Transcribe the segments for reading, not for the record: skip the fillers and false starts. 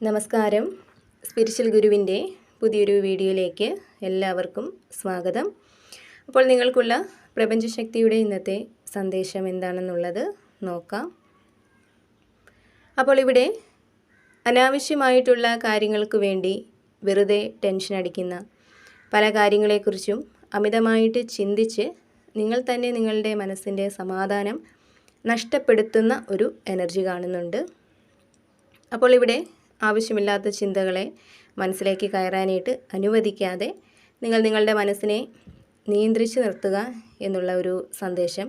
നമസ്കാരം. സ്പിരിച്വൽ ഗുരുവിൻ്റെ പുതിയൊരു വീഡിയോയിലേക്ക് എല്ലാവർക്കും സ്വാഗതം. അപ്പോൾ നിങ്ങൾക്കുള്ള പ്രപഞ്ചശക്തിയുടെ ഇന്നത്തെ സന്ദേശം എന്താണെന്നുള്ളത് നോക്കാം. അപ്പോൾ ഇവിടെ അനാവശ്യമായിട്ടുള്ള കാര്യങ്ങൾക്ക് വേണ്ടി വെറുതെ ടെൻഷൻ അടിക്കുന്ന പല കാര്യങ്ങളെക്കുറിച്ചും അമിതമായിട്ട് ചിന്തിച്ച് നിങ്ങൾ തന്നെ നിങ്ങളുടെ മനസ്സിൻ്റെ സമാധാനം നഷ്ടപ്പെടുത്തുന്ന ഒരു എനർജി കാണുന്നുണ്ട്. അപ്പോൾ ഇവിടെ ആവശ്യമില്ലാത്ത ചിന്തകളെ മനസ്സിലേക്ക് കയറാനായിട്ട് അനുവദിക്കാതെ നിങ്ങൾ നിങ്ങളുടെ മനസ്സിനെ നിയന്ത്രിച്ച് നിർത്തുക എന്നുള്ള ഒരു സന്ദേശം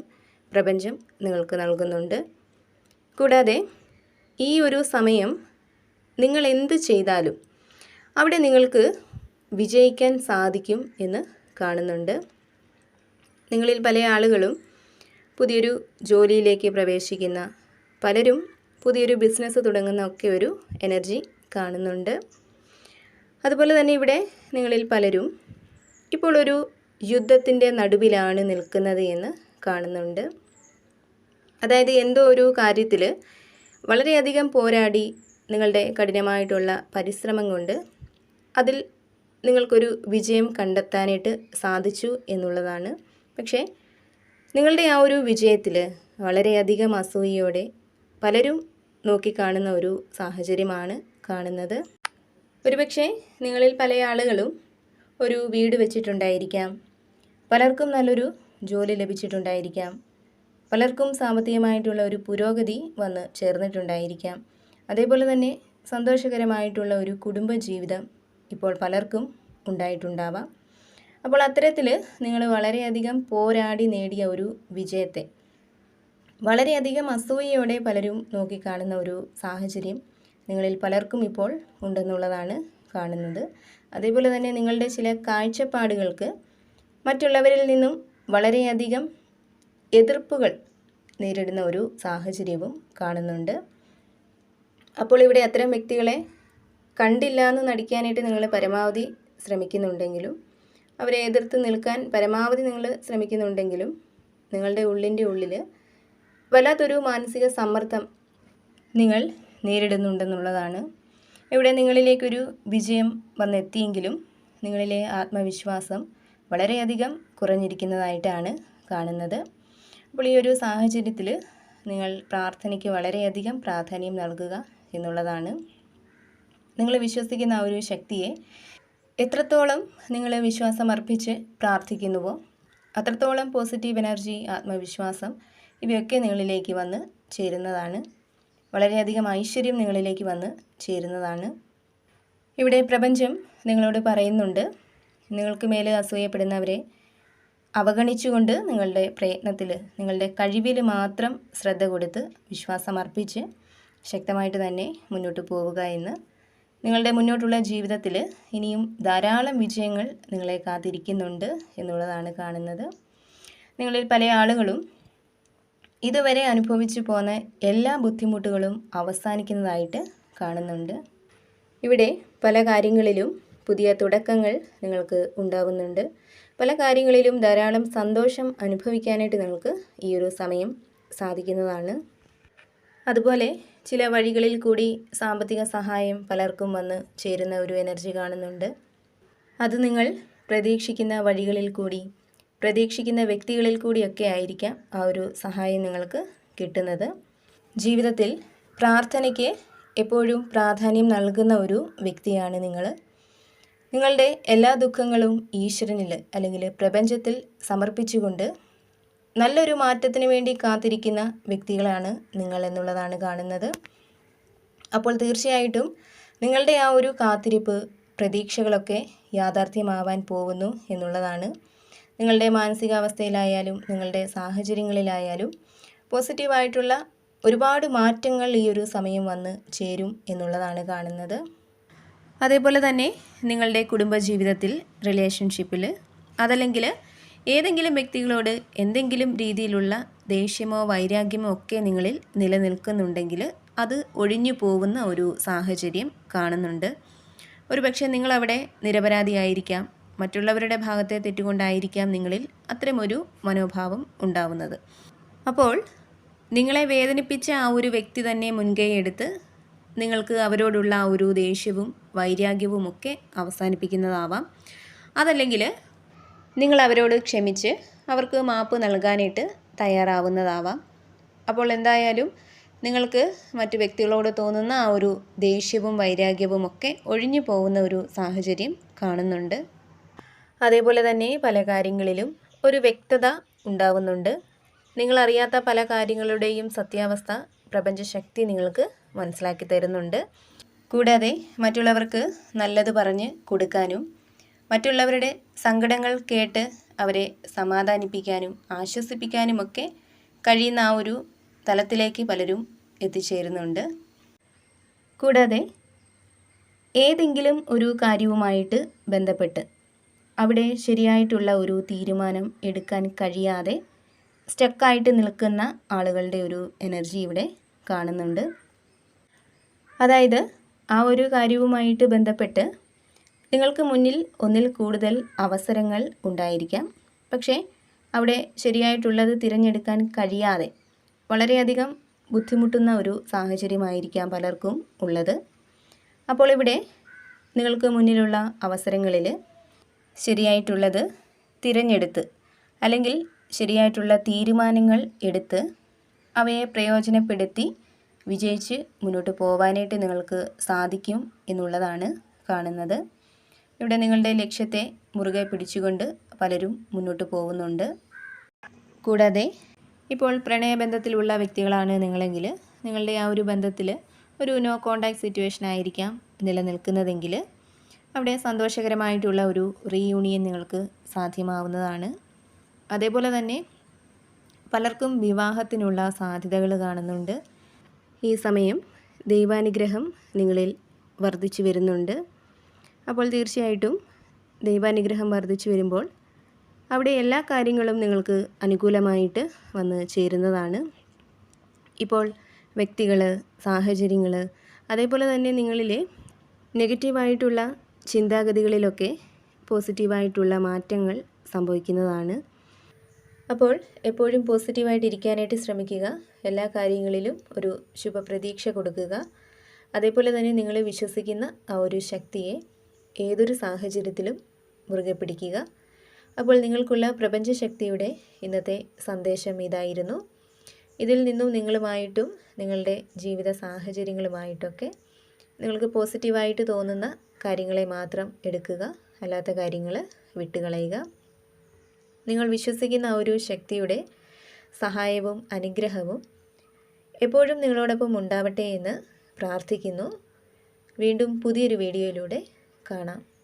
പ്രപഞ്ചം നിങ്ങൾക്ക് നൽകുന്നുണ്ട്. കൂടാതെ ഈ ഒരു സമയം നിങ്ങൾ എന്ത് ചെയ്താലും അവിടെ നിങ്ങൾക്ക് വിജയിക്കാൻ സാധിക്കും എന്ന് കാണുന്നുണ്ട്. നിങ്ങളിൽ പല ആളുകളും പുതിയൊരു ജോലിയിലേക്ക് പ്രവേശിക്കുന്ന, പലരും പുതിയൊരു ബിസിനസ് തുടങ്ങുന്ന ഒക്കെ ഒരു എനർജി കാണുന്നുണ്ട്. അതുപോലെ തന്നെ ഇവിടെ നിങ്ങളിൽ പലരും ഇപ്പോൾ ഒരു യുദ്ധത്തിൻ്റെ നടുവിലാണ് നിൽക്കുന്നത് എന്ന് കാണുന്നുണ്ട്. അതായത് എന്തോ ഒരു കാര്യത്തിൽ വളരെയധികം പോരാടി നിങ്ങളുടെ കഠിനമായിട്ടുള്ള പരിശ്രമം കൊണ്ട് അതിൽ നിങ്ങൾക്കൊരു വിജയം കണ്ടെത്താനായിട്ട് സാധിച്ചു എന്നുള്ളതാണ്. പക്ഷേ നിങ്ങളുടെ ആ ഒരു വിജയത്തിൽ വളരെയധികം അസൂയയോടെ പലരും നോക്കിക്കാണുന്ന ഒരു സാഹചര്യമാണ് കാണുന്നത്. ഒരുപക്ഷെ നിങ്ങളിൽ പല ആളുകളും ഒരു വീട് വെച്ചിട്ടുണ്ടായിരിക്കാം, പലർക്കും നല്ലൊരു ജോലി ലഭിച്ചിട്ടുണ്ടായിരിക്കാം, പലർക്കും സാമ്പത്തികമായിട്ടുള്ള ഒരു പുരോഗതി വന്ന് ചേർന്നിട്ടുണ്ടായിരിക്കാം. അതേപോലെ തന്നെ സന്തോഷകരമായിട്ടുള്ള ഒരു കുടുംബജീവിതം ഇപ്പോൾ പലർക്കും ഉണ്ടായിട്ടുണ്ടാവാം. അപ്പോൾ അത്തരത്തിൽ നിങ്ങൾ വളരെയധികം പോരാടി നേടിയ ഒരു വിജയത്തെ വളരെയധികം അസൂയയോടെ പലരും നോക്കിക്കാണുന്ന ഒരു സാഹചര്യം നിങ്ങളിൽ പലർക്കും ഇപ്പോൾ ഉണ്ടെന്നുള്ളതാണ് കാണുന്നത്. അതേപോലെ തന്നെ നിങ്ങളുടെ ചില കാഴ്ചപ്പാടുകൾക്ക് മറ്റുള്ളവരിൽ നിന്നും വളരെയധികം എതിർപ്പുകൾ നേരിടുന്ന ഒരു സാഹചര്യവും കാണുന്നുണ്ട്. അപ്പോൾ ഇവിടെ അത്തരം വ്യക്തികളെ കണ്ടില്ല എന്ന് നടിക്കാനായിട്ട് നിങ്ങൾ പരമാവധി ശ്രമിക്കുന്നുണ്ടെങ്കിലും, അവരെ എതിർത്ത് നിൽക്കാൻ പരമാവധി നിങ്ങൾ ശ്രമിക്കുന്നുണ്ടെങ്കിലും നിങ്ങളുടെ ഉള്ളിൻ്റെ ഉള്ളിൽ വല്ലാത്തൊരു മാനസിക സമ്മർദ്ദം നിങ്ങൾ നേരിടുന്നുണ്ടെന്നുള്ളതാണ്. ഇവിടെ നിങ്ങളിലേക്കൊരു വിജയം വന്നെത്തിയെങ്കിലും നിങ്ങളിലെ ആത്മവിശ്വാസം വളരെയധികം കുറഞ്ഞിരിക്കുന്നതായിട്ടാണ് കാണുന്നത്. അപ്പോൾ ഈ ഒരു സാഹചര്യത്തിൽ നിങ്ങൾ പ്രാർത്ഥനയ്ക്ക് വളരെയധികം പ്രാധാന്യം നൽകുക എന്നുള്ളതാണ്. നിങ്ങൾ വിശ്വസിക്കുന്ന ആ ഒരു ശക്തിയെ എത്രത്തോളം നിങ്ങൾ വിശ്വാസം അർപ്പിച്ച് പ്രാർത്ഥിക്കുന്നുവോ അത്രത്തോളം പോസിറ്റീവ് എനർജി, ആത്മവിശ്വാസം ഇവയൊക്കെ നിങ്ങളിലേക്ക് വന്ന് ചേരുന്നതാണ്. വളരെയധികം ഐശ്വര്യം നിങ്ങളിലേക്ക് വന്ന് ചേരുന്നതാണ്. ഇവിടെ പ്രപഞ്ചം നിങ്ങളോട് പറയുന്നുണ്ട്, നിങ്ങൾക്ക് മേലെ അസൂയപ്പെടുന്നവരെ അവഗണിച്ചുകൊണ്ട് നിങ്ങളുടെ പ്രയത്നത്തിൽ, നിങ്ങളുടെ കഴിവിൽ മാത്രം ശ്രദ്ധ കൊടുത്ത് വിശ്വാസം അർപ്പിച്ച് ശക്തമായിട്ട് തന്നെ മുന്നോട്ട് പോവുക എന്ന്. നിങ്ങളുടെ മുന്നോട്ടുള്ള ജീവിതത്തിൽ ഇനിയും ധാരാളം വിജയങ്ങൾ നിങ്ങളെ കാത്തിരിക്കുന്നുണ്ട് എന്നുള്ളതാണ് കാണുന്നത്. നിങ്ങളിൽ പല ആളുകളും ഇതുവരെ അനുഭവിച്ചു പോന്ന എല്ലാ ബുദ്ധിമുട്ടുകളും അവസാനിക്കുന്നതായിട്ട് കാണുന്നുണ്ട്. ഇവിടെ പല കാര്യങ്ങളിലും പുതിയ തുടക്കങ്ങൾ നിങ്ങൾക്ക് ഉണ്ടാകുന്നുണ്ട്. പല കാര്യങ്ങളിലും ധാരാളം സന്തോഷം അനുഭവിക്കാനായിട്ട് നിങ്ങൾക്ക് ഈ ഒരു സമയം സാധിക്കുന്നതാണ്. അതുപോലെ ചില വഴികളിൽ കൂടി സാമ്പത്തിക സഹായം പലർക്കും വന്ന് ചേരുന്ന ഒരു എനർജി കാണുന്നുണ്ട്. അത് നിങ്ങൾ പ്രതീക്ഷിക്കുന്ന വഴികളിൽ കൂടി, പ്രതീക്ഷിക്കുന്ന വ്യക്തികളിൽ കൂടിയൊക്കെ ആയിരിക്കാം ആ ഒരു സഹായം നിങ്ങൾക്ക് കിട്ടുന്നത്. ജീവിതത്തിൽ പ്രാർത്ഥനയ്ക്ക് എപ്പോഴും പ്രാധാന്യം നൽകുന്ന ഒരു വ്യക്തിയാണ് നിങ്ങൾ. നിങ്ങളുടെ എല്ലാ ദുഃഖങ്ങളും ഈശ്വരനിൽ അല്ലെങ്കിൽ പ്രപഞ്ചത്തിൽ സമർപ്പിച്ചുകൊണ്ട് നല്ലൊരു മാറ്റത്തിന് വേണ്ടി കാത്തിരിക്കുന്ന വ്യക്തികളാണ് നിങ്ങൾ എന്നുള്ളതാണ് കാണുന്നത്. അപ്പോൾ തീർച്ചയായിട്ടും നിങ്ങളുടെ ആ ഒരു കാത്തിരിപ്പ്, പ്രതീക്ഷകളൊക്കെ യാഥാർത്ഥ്യമാവാൻ പോകുന്നു എന്നുള്ളതാണ്. നിങ്ങളുടെ മാനസികാവസ്ഥയിലായാലും നിങ്ങളുടെ സാഹചര്യങ്ങളിലായാലും പോസിറ്റീവായിട്ടുള്ള ഒരുപാട് മാറ്റങ്ങൾ ഈ ഒരു സമയം വന്ന് ചേരും എന്നുള്ളതാണ് കാണുന്നത്. അതേപോലെ തന്നെ നിങ്ങളുടെ കുടുംബജീവിതത്തിൽ, റിലേഷൻഷിപ്പിൽ, അതല്ലെങ്കിൽ ഏതെങ്കിലും വ്യക്തികളോട് എന്തെങ്കിലും രീതിയിലുള്ള ദേഷ്യമോ വൈരാഗ്യമോ ഒക്കെ നിങ്ങളിൽ നിലനിൽക്കുന്നുണ്ടെങ്കിൽ അത് ഒഴിഞ്ഞു പോകുന്ന ഒരു സാഹചര്യം കാണുന്നുണ്ട്. ഒരുപക്ഷെ നിങ്ങളവിടെ നിരപരാധിയായിരിക്കാം, മറ്റുള്ളവരുടെ ഭാഗത്തെ തെറ്റുകൊണ്ടായിരിക്കാം നിങ്ങളിൽ അത്തരമൊരു മനോഭാവം ഉണ്ടാവുന്നത്. അപ്പോൾ നിങ്ങളെ വേദനിപ്പിച്ച ആ ഒരു വ്യക്തി തന്നെ മുൻകൈ എടുത്ത് നിങ്ങൾക്ക് അവരോടുള്ള ഒരു ദേഷ്യവും വൈരാഗ്യവും ഒക്കെ അവസാനിപ്പിക്കുന്നതാവാം. അതല്ലെങ്കിൽ നിങ്ങൾ അവരോട് ക്ഷമിച്ച് അവർക്ക് മാപ്പ് നൽകാനായിട്ട് തയ്യാറാവുന്നതാവാം. അപ്പോൾ എന്തായാലും നിങ്ങൾക്ക് മറ്റു വ്യക്തികളോട് തോന്നുന്ന ആ ഒരു ദേഷ്യവും വൈരാഗ്യവും ഒക്കെ ഒഴിഞ്ഞു പോകുന്ന ഒരു സാഹചര്യം കാണുന്നുണ്ട്. അതേപോലെ തന്നെ പല കാര്യങ്ങളിലും ഒരു വ്യക്തത ഉണ്ടാവുന്നുണ്ട്. നിങ്ങളറിയാത്ത പല കാര്യങ്ങളുടെയും സത്യാവസ്ഥ പ്രപഞ്ചശക്തി നിങ്ങൾക്ക് മനസ്സിലാക്കി തരുന്നുണ്ട്. കൂടാതെ മറ്റുള്ളവർക്ക് നല്ലത് പറഞ്ഞ് കൊടുക്കാനും മറ്റുള്ളവരുടെ സങ്കടങ്ങൾ കേട്ട് അവരെ സമാധാനിപ്പിക്കാനും ആശ്വസിപ്പിക്കാനുമൊക്കെ കഴിയുന്ന ആ ഒരു തലത്തിലേക്ക് പലരും എത്തിച്ചേരുന്നുണ്ട്. കൂടാതെ ഏതെങ്കിലും ഒരു കാര്യവുമായിട്ട് ബന്ധപ്പെട്ട് അവിടെ ശരിയായിട്ടുള്ള ഒരു തീരുമാനം എടുക്കാൻ കഴിയാതെ സ്റ്റക്കായിട്ട് നിൽക്കുന്ന ആളുകളുടെ ഒരു എനർജി ഇവിടെ കാണുന്നുണ്ട്. അതായത് ആ ഒരു കാര്യവുമായിട്ട് ബന്ധപ്പെട്ട് നിങ്ങൾക്ക് മുന്നിൽ ഒന്നിൽ കൂടുതൽ അവസരങ്ങൾ ഉണ്ടായിരിക്കാം. പക്ഷേ അവിടെ ശരിയായിട്ടുള്ളത് തിരഞ്ഞെടുക്കാൻ കഴിയാതെ വളരെയധികം ബുദ്ധിമുട്ടുന്ന ഒരു സാഹചര്യമായിരിക്കാം പലർക്കും ഉള്ളത്. അപ്പോൾ ഇവിടെ നിങ്ങൾക്ക് മുന്നിലുള്ള അവസരങ്ങളിൽ ശരിയായിട്ടുള്ളത് തിരഞ്ഞെടുത്ത് അല്ലെങ്കിൽ ശരിയായിട്ടുള്ള തീരുമാനങ്ങൾ എടുത്ത് അവയെ പ്രയോജനപ്പെടുത്തി വിജയിച്ച് മുന്നോട്ട് പോകാനായിട്ട് നിങ്ങൾക്ക് സാധിക്കും എന്നുള്ളതാണ് കാണുന്നത്. ഇവിടെ നിങ്ങളുടെ ലക്ഷ്യത്തെ മുറുകെ പിടിച്ചുകൊണ്ട് പലരും മുന്നോട്ട് പോകുന്നുണ്ട്. കൂടാതെ ഇപ്പോൾ പ്രണയബന്ധത്തിലുള്ള വ്യക്തികളാണ് നിങ്ങളെങ്കിൽ നിങ്ങളുടെ ആ ഒരു ബന്ധത്തിൽ ഒരു നോ കോണ്ടാക്ട് സിറ്റുവേഷൻ ആയിരിക്കാം നിലനിൽക്കുന്നതെങ്കിൽ അവിടെ സന്തോഷകരമായിട്ടുള്ള ഒരു റീയൂണിയൻ നിങ്ങൾക്ക് സാധ്യമാവുന്നതാണ്. അതേപോലെ തന്നെ പലർക്കും വിവാഹത്തിനുള്ള സാധ്യതകൾ കാണുന്നുണ്ട്. ഈ സമയം ദൈവാനുഗ്രഹം നിങ്ങളിൽ വർദ്ധിച്ചു വരുന്നുണ്ട്. അപ്പോൾ തീർച്ചയായിട്ടും ദൈവാനുഗ്രഹം വർദ്ധിച്ചു വരുമ്പോൾ അവിടെ എല്ലാ കാര്യങ്ങളും നിങ്ങൾക്ക് അനുകൂലമായിട്ട് വന്ന് ചേരുന്നതാണ്. ഇപ്പോൾ വ്യക്തികൾ, സാഹചര്യങ്ങൾ, അതേപോലെ തന്നെ നിങ്ങളിലെ നെഗറ്റീവായിട്ടുള്ള ചിന്താഗതികളിലൊക്കെ പോസിറ്റീവായിട്ടുള്ള മാറ്റങ്ങൾ സംഭവിക്കുന്നതാണ്. അപ്പോൾ എപ്പോഴും പോസിറ്റീവായിട്ട് ഇരിക്കാനായിട്ട് ശ്രമിക്കുക. എല്ലാ കാര്യങ്ങളിലും ഒരു ശുഭപ്രതീക്ഷ കൊടുക്കുക. അതേപോലെ തന്നെ നിങ്ങൾ വിശ്വസിക്കുന്ന ആ ഒരു ശക്തിയെ ഏതൊരു സാഹചര്യത്തിലും മുറുകെ പിടിക്കുക. അപ്പോൾ നിങ്ങൾക്കുള്ള പ്രപഞ്ചശക്തിയുടെ ഇന്നത്തെ സന്ദേശം ഇതായിരുന്നു. ഇതിൽ നിന്നും നിങ്ങളുമായിട്ടും നിങ്ങളുടെ ജീവിത സാഹചര്യങ്ങളുമായിട്ടൊക്കെ നിങ്ങൾക്ക് പോസിറ്റീവായിട്ട് തോന്നുന്ന കാര്യങ്ങളെ മാത്രം എടുക്കുക. അല്ലാത്ത കാര്യങ്ങൾ വിട്ടുകളയുക. നിങ്ങൾ വിശ്വസിക്കുന്ന ആ ഒരു ശക്തിയുടെ സഹായവും അനുഗ്രഹവും എപ്പോഴും നിങ്ങളോടൊപ്പം ഉണ്ടാവട്ടെ എന്ന് പ്രാർത്ഥിക്കുന്നു. വീണ്ടും പുതിയൊരു വീഡിയോയിലൂടെ കാണാം.